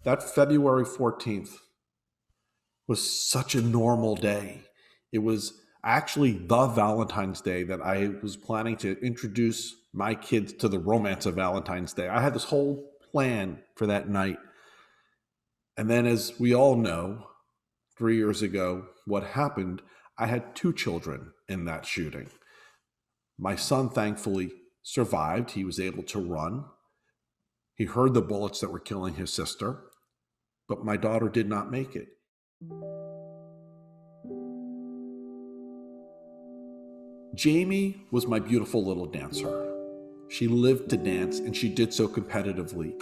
That February 14th was such a normal day. It was actually the Valentine's Day that I was planning to introduce my kids to the romance of Valentine's Day. I had this whole plan for that night. And then, as we all know, 3 years ago, what happened, I had two children in that shooting. My son thankfully survived. He was able to run. He heard the bullets that were killing his sister, but my daughter did not make it. Jaime was my beautiful little dancer. She lived to dance, and she did so competitively.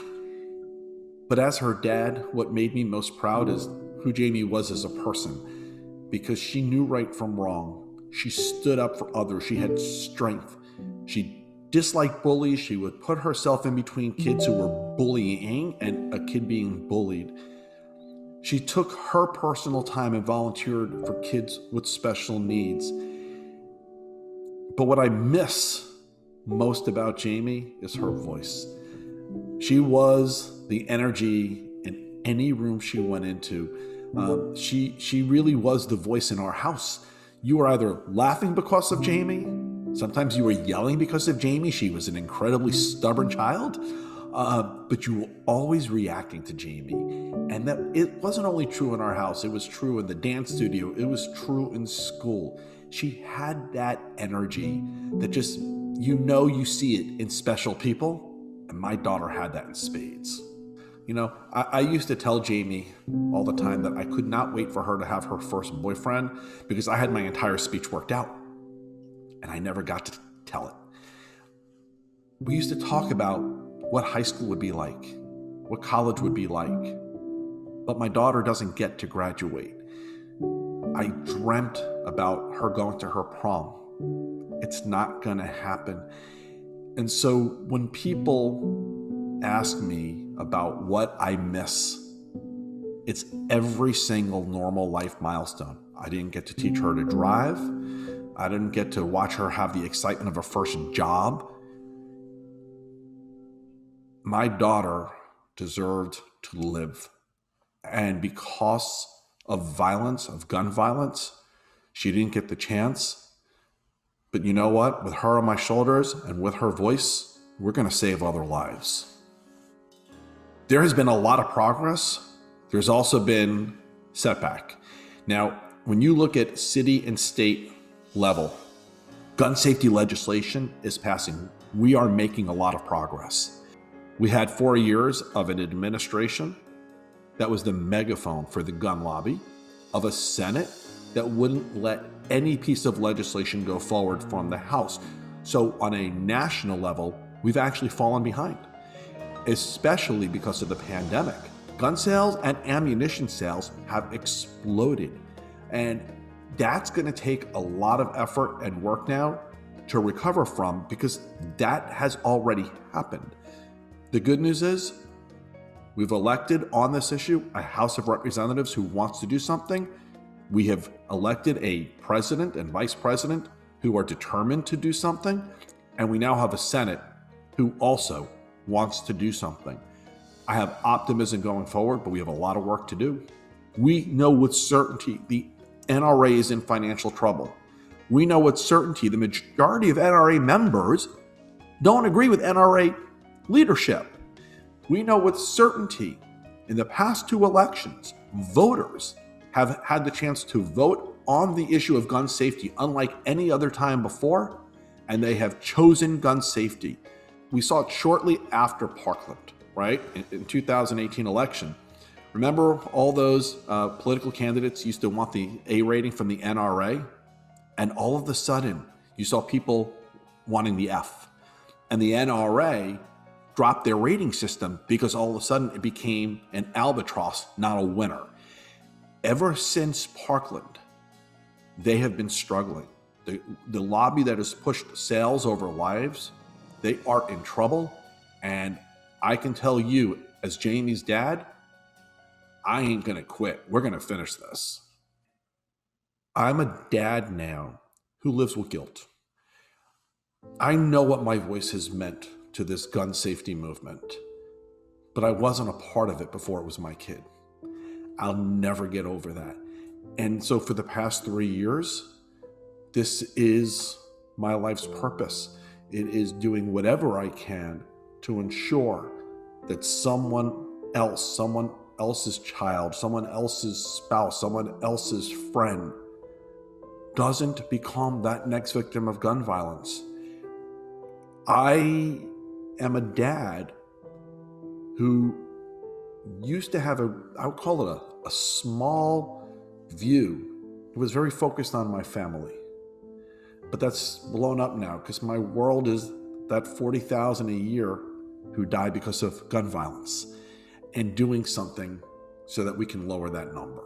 But as her dad, what made me most proud is who Jaime was as a person, because she knew right from wrong. She stood up for others. She had strength. She disliked bullies. She would put herself in between kids who were bullying and a kid being bullied. She took her personal time and volunteered for kids with special needs. But what I miss most about Jaime is her voice. She was the energy in any room she went into. She really was the voice in our house. You were either laughing because of Jaime, sometimes you were yelling because of Jaime. She was an incredibly stubborn child, but you were always reacting to Jaime. And that it wasn't only true in our house, it was true in the dance studio, it was true in school. She had that energy that just, you see it in special people. And my daughter had that in spades. I used to tell Jaime all the time that I could not wait for her to have her first boyfriend because I had my entire speech worked out. And I never got to tell it. We used to talk about what high school would be like, what college would be like. But my daughter doesn't get to graduate. I dreamt about her going to her prom. It's not going to happen. And so when people ask me about what I miss, it's every single normal life milestone. I didn't get to teach her to drive. I didn't get to watch her have the excitement of a first job. My daughter deserved to live. And because of violence, of gun violence, she didn't get the chance. But you know what? With her on my shoulders and with her voice, we're going to save other lives. There has been a lot of progress. There's also been setback. Now, when you look at city and state level, gun safety legislation is passing. We are making a lot of progress. We had 4 years of an administration that was the megaphone for the gun lobby, of a Senate that wouldn't let any piece of legislation go forward from the House. So on a national level, we've actually fallen behind, especially because of the pandemic. Gun sales and ammunition sales have exploded. And that's going to take a lot of effort and work now to recover from, because that has already happened. The good news is we've elected on this issue a House of Representatives who wants to do something. We have elected a president and vice president who are determined to do something. And we now have a Senate who also wants to do something. I have optimism going forward, but we have a lot of work to do. We know with certainty the NRA is in financial trouble. We know with certainty the majority of NRA members don't agree with NRA leadership. We know with certainty in the past 2 elections, voters have had the chance to vote on the issue of gun safety unlike any other time before, and they have chosen gun safety. We saw it shortly after Parkland, right? In 2018 election. Remember all those political candidates used to want the A rating from the NRA? And all of a sudden, you saw people wanting the F. And the NRA dropped their rating system because all of a sudden it became an albatross, not a winner. Ever since Parkland, they have been struggling. The lobby that has pushed sales over lives, they are in trouble. And I can tell you, as Jaime's dad, I ain't gonna quit. We're gonna finish this. I'm a dad now who lives with guilt. I know what my voice has meant to this gun safety movement, but I wasn't a part of it before it was my kid. I'll never get over that. And so for the past 3 years, this is my life's purpose. It is doing whatever I can to ensure that someone else's child, someone else's spouse, someone else's friend doesn't become that next victim of gun violence. I am a dad who used to have I would call it a small view. It was very focused on my family. But that's blown up now because my world is that 40,000 a year who die because of gun violence, and doing something so that we can lower that number.